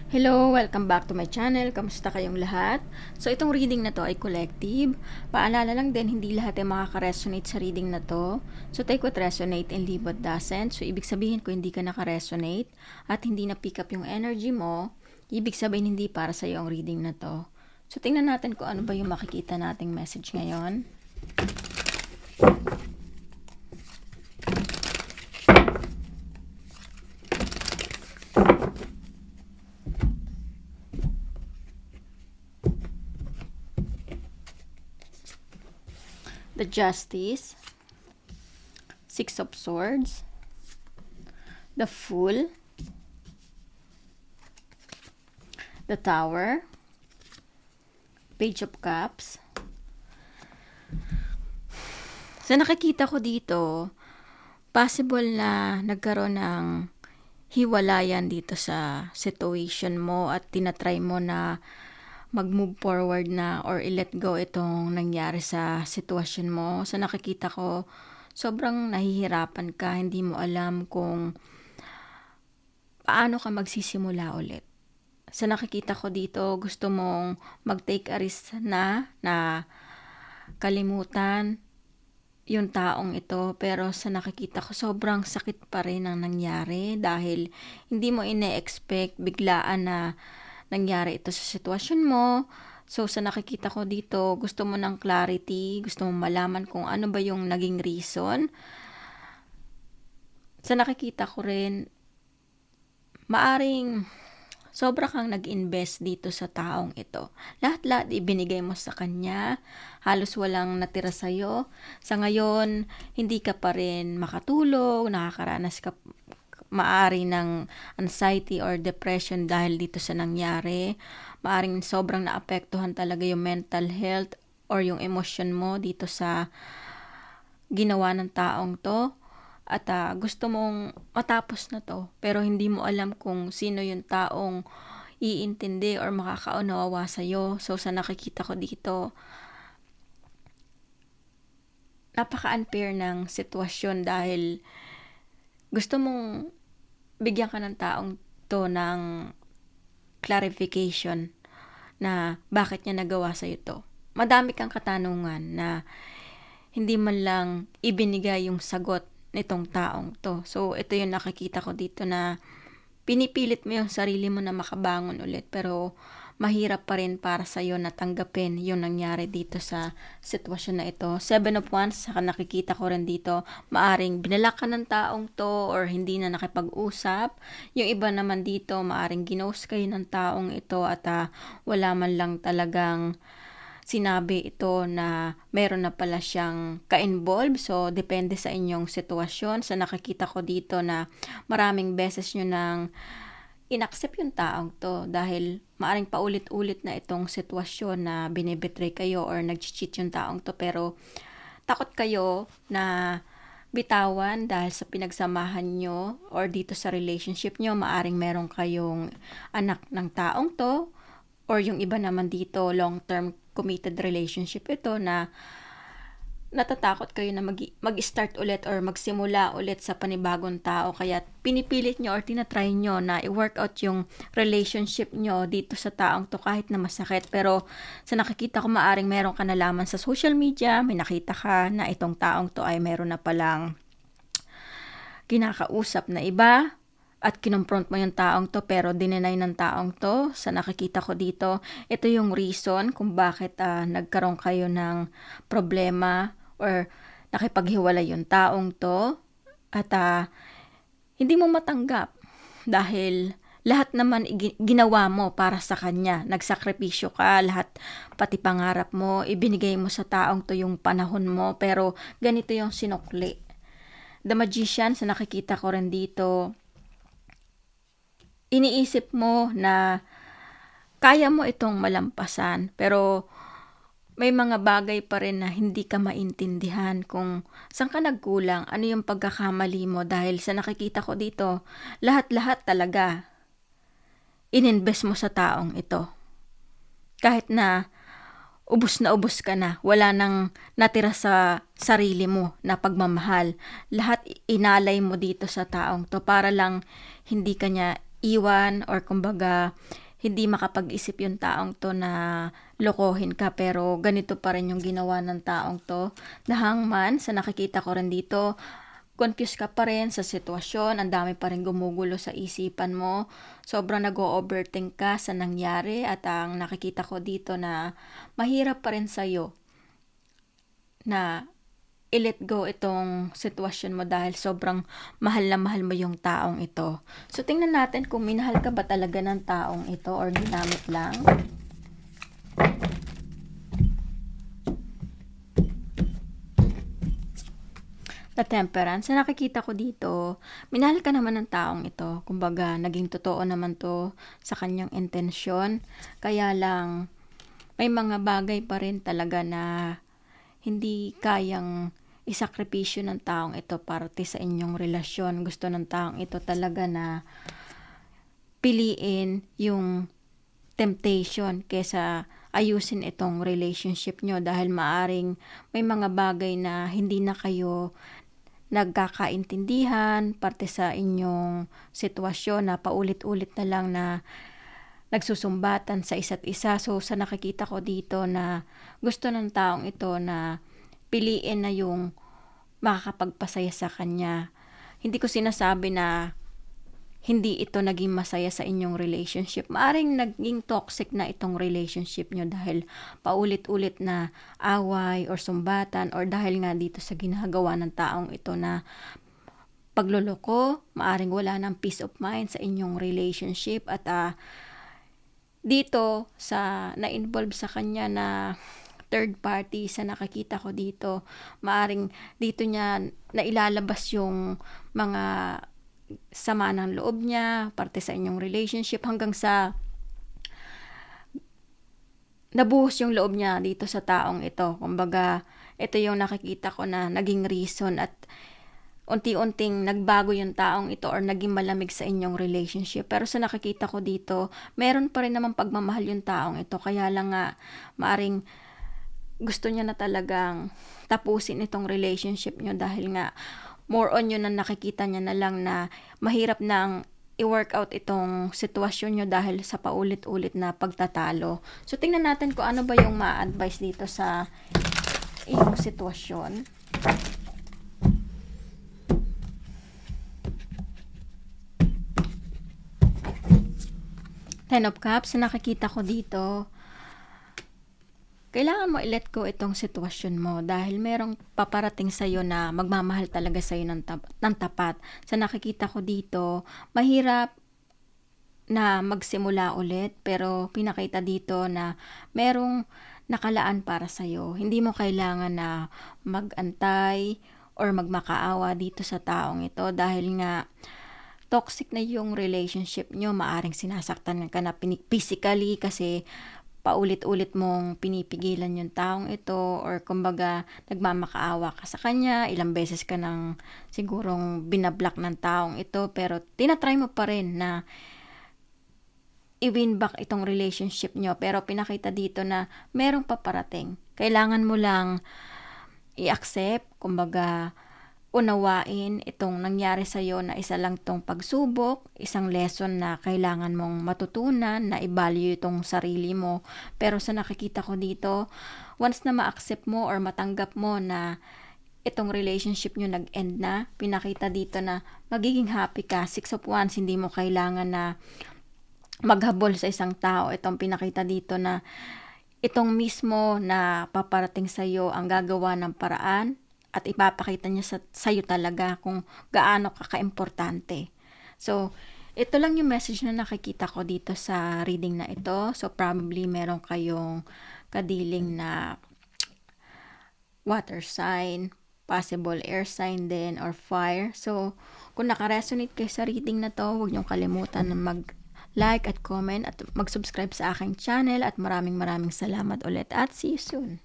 Hello! Welcome back to my channel. Kamusta kayong lahat? So, itong reading na to ay collective. Paalala lang din, hindi lahat ay makaka-resonate sa reading na to. So, take what resonate and leave what doesn't. So, ibig sabihin kung hindi ka naka-resonate at hindi na-pick up yung energy mo, ibig sabihin hindi para sa'yo ang reading na to. So, tingnan natin kung ano ba yung makikita nating message ngayon. The Justice, Six of Swords, the Fool, the Tower, Page of Cups. So, nakikita ko dito, possible na nagkaroon ng hiwalayan dito sa situation mo at tinatry mo na mag-move forward na or i-let go itong nangyari sa sitwasyon mo. So, nakikita ko, sobrang nahihirapan ka, hindi mo alam kung paano ka magsisimula ulit. So, nakikita ko dito, gusto mong mag-take a risk na kalimutan yung taong ito, pero sa nakikita ko, sobrang sakit pa rin ang nangyari dahil hindi mo ine-expect biglaan na nangyari ito sa sitwasyon mo. So, sa nakikita ko dito, gusto mo ng clarity, gusto mo malaman kung ano ba yung naging reason. Sa nakikita ko rin, maaring sobra kang nag-invest dito sa taong ito. Lahat-lahat ibinigay mo sa kanya, halos walang natira sa'yo. Sa ngayon, hindi ka pa rin makatulog, nakakaranas ka maari ng anxiety or depression dahil dito sa nangyari. Maaring sobrang naapektuhan talaga yung mental health or yung emotion mo dito sa ginawa ng taong to. At gusto mong matapos na to, pero hindi mo alam kung sino yung taong iintindi or makakaunawa sa'yo. So, sa nakikita ko dito, napaka-unfair ng sitwasyon dahil gusto mong bigyan ka ng taong to ng clarification na bakit niya nagawa sa'yo to. Madami kang katanungan na hindi man lang ibinigay yung sagot nitong taong to. So, ito yung nakikita ko dito na pinipilit mo yung sarili mo na makabangon ulit, pero mahirap pa rin para sa'yo na tanggapin yung nangyari dito sa sitwasyon na ito. 7 of Wands, saka nakikita ko rin dito, maaring binalak ka ng taong to or hindi na nakipag-usap. Yung iba naman dito, maaring ginost kayo ng taong ito at wala man lang talagang sinabi ito na meron na pala siyang ka-involve. So, depende sa inyong sitwasyon. So, nakikita ko dito na maraming beses nyo nang inaccept yung taong to dahil maaring paulit-ulit na itong sitwasyon na binibetray kayo or nag-cheat yung taong to, pero takot kayo na bitawan dahil sa pinagsamahan nyo or dito sa relationship nyo, maaring meron kayong anak ng taong to, or yung iba naman dito, long-term committed relationship ito na natatakot kayo na mag-start ulit or magsimula ulit sa panibagong tao, kaya pinipilit nyo or tinatry nyo na i-work out yung relationship nyo dito sa taong to kahit na masakit. Pero sa nakikita ko, maaring meron ka nalaman sa social media, may nakita ka na itong taong to ay meron na palang kinakausap na iba at kinonfront mo yung taong to pero dinenay ng taong to. Sa nakikita ko dito, ito yung reason kung bakit nagkaroon kayo ng problema or nakipaghiwalay yung taong to at hindi mo matanggap dahil lahat naman ginawa mo para sa kanya. Nagsakripisyo ka, lahat pati pangarap mo, ibinigay mo sa taong to yung panahon mo, pero ganito yung sinukli. The Magician, sa nakikita ko rin dito, iniisip mo na kaya mo itong malampasan, pero may mga bagay pa rin na hindi ka maintindihan kung saan ka nagkulang, ano yung pagkakamali mo, dahil sa nakikita ko dito, lahat-lahat talaga ininvest mo sa taong ito. Kahit na ubos ka na, wala nang natira sa sarili mo na pagmamahal. Lahat inalay mo dito sa taong to para lang hindi ka niya iwan or kumbaga hindi makapag-isip yung taong to na lokohin ka, pero ganito pa rin yung ginawa ng taong to. The Hangman, sa nakikita ko rin dito, confused ka pa rin sa sitwasyon, ang dami pa rin gumugulo sa isipan mo, sobrang nag-o-overthink ka sa nangyari, at ang nakikita ko dito na mahirap pa rin sa'yo na i-let go itong sitwasyon mo dahil sobrang mahal na mahal mo yung taong ito. So, tingnan natin kung minahal ka ba talaga ng taong ito or ginamit lang. The Temperance, na nakikita ko dito, minahal ka naman ng taong ito. Kumbaga, naging totoo naman to sa kanyang intensyon. Kaya lang, may mga bagay pa rin talaga na hindi kayang isakripisyo ng taong ito para sa inyong relasyon. Gusto ng taong ito talaga na piliin yung temptation kesa ayusin itong relationship nyo, dahil maaring may mga bagay na hindi na kayo nagkakaintindihan parte sa inyong sitwasyon, na paulit-ulit na lang na nagsusumbatan sa isa't isa. So, sa nakikita ko dito na gusto ng taong ito na piliin na yung makakapagpasaya sa kanya. Hindi ko sinasabi na hindi ito naging masaya sa inyong relationship. Maaring naging toxic na itong relationship nyo dahil paulit-ulit na away or sumbatan, or dahil nga dito sa ginagawa ng taong ito na pagloloko. Maaring wala ng peace of mind sa inyong relationship, at dito sa na-involve sa kanya na third party, sa nakakita ko dito, maaring dito niya nailalabas yung mga sama ng loob niya parte sa inyong relationship, hanggang sa nabuhos yung loob niya dito sa taong ito. Kumbaga, ito yung nakikita ko na naging reason, at unti-unting nagbago yung taong ito or naging malamig sa inyong relationship. Pero sa nakikita ko dito, meron pa rin naman pagmamahal yung taong ito. Kaya lang nga, maaring gusto niya na talagang tapusin itong relationship nyo, dahil nga more on yun na nakikita niya na lang na mahirap nang i-work out itong sitwasyon nyo dahil sa paulit-ulit na pagtatalo. So, tingnan natin kung ano ba yung ma-advise dito sa iyong sitwasyon. Ten of Cups, na nakikita ko dito, kailangan mo i-let go itong sitwasyon mo dahil merong paparating sa'yo na magmamahal talaga sa'yo ng tapat. Sa nakikita ko dito, mahirap na magsimula ulit, pero pinakita dito na merong nakalaan para sa'yo. Hindi mo kailangan na mag-antay or magmakaawa dito sa taong ito, dahil nga toxic na yung relationship nyo. Maaring sinasaktan ka na physically kasi paulit-ulit mong pinipigilan yung taong ito, or kumbaga nagmamakaawa ka sa kanya, ilang beses ka nang sigurong binablock ng taong ito, pero tinatry mo pa rin na i-win back itong relationship nyo. Pero pinakita dito na merong paparating. Kailangan mo lang i-accept, kumbaga unawain itong nangyari sa'yo na isa lang itong pagsubok, isang lesson na kailangan mong matutunan, na i-value itong sarili mo. Pero sa nakikita ko dito, once na ma-accept mo or matanggap mo na itong relationship nyo nag-end na, pinakita dito na magiging happy ka. 6 of Wands, hindi mo kailangan na maghabol sa isang tao. Itong pinakita dito na itong mismo na paparating sa'yo ang gagawa ng paraan, at ipapakita niya sa'yo talaga kung gaano ka-importante. So, ito lang yung message na nakikita ko dito sa reading na ito. So, probably meron kayong kadiling na water sign, possible air sign din, or fire. So, kung naka-resonate kayo sa reading na to, huwag niyong kalimutan na mag-like at comment at mag-subscribe sa aking channel, at maraming salamat ulit, at see you soon.